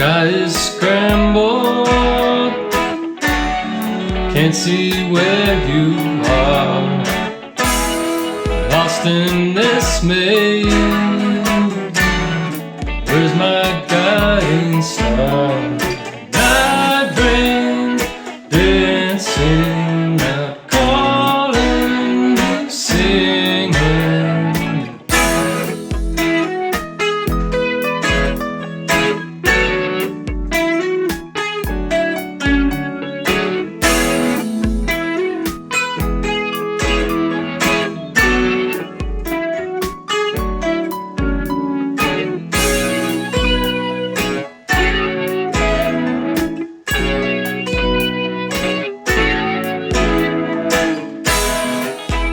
sky is scrambled, can't see where you are, lost in this maze. Where's my guiding star? Night rain dancing, out calling, singing.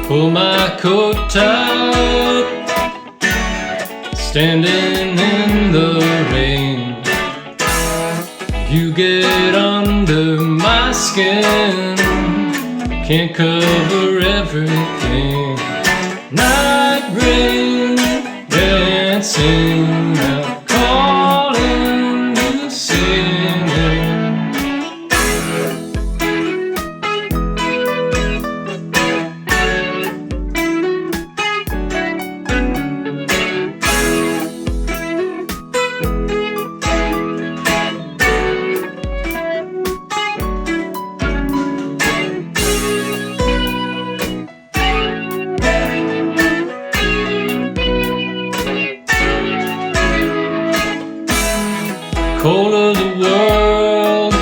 Pull my coat tight, standing in the rain. You get under my skin, can't cover everything. Night rain dancing, out calling you, singing. Cold of the world,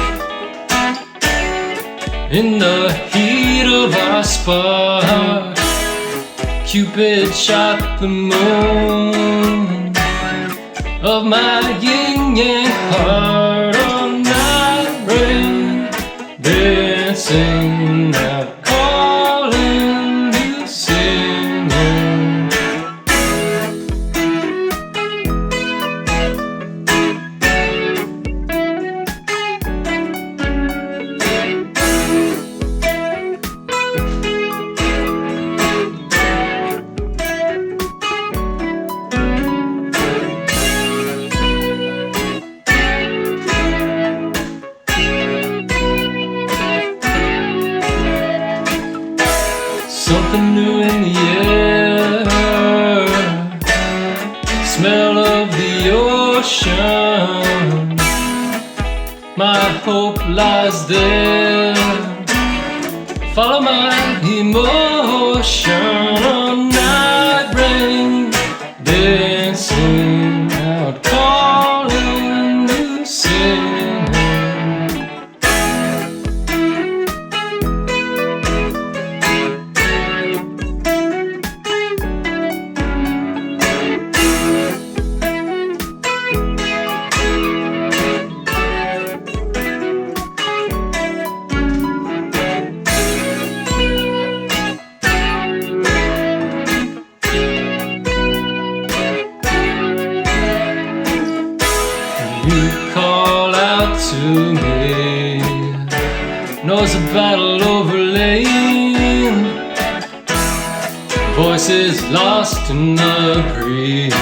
in the heat of our spark, Cupid shot the moon of my yin-yang heart. On night rain dancing, out calling you, singing. Something new in the air, smell of the ocean. My hope lies there, follow my emotion. On night rain dancing, out calling you, singing. You call out to me, knows a battle overlain, voices lost in the breeze.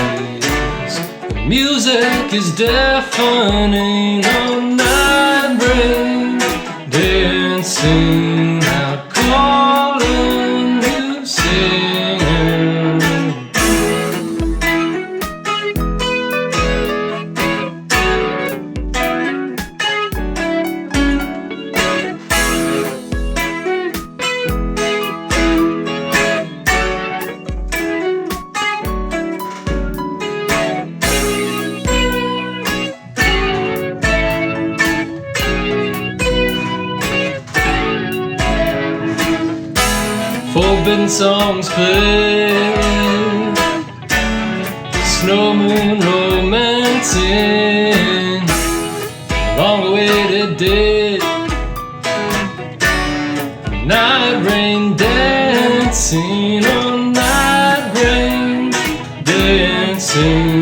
The music is deafening. On night rain dancing, out calling you, singing. Forbidden songs play, snow moon romancing, long awaited day, night rain dancing. On night rain dancing.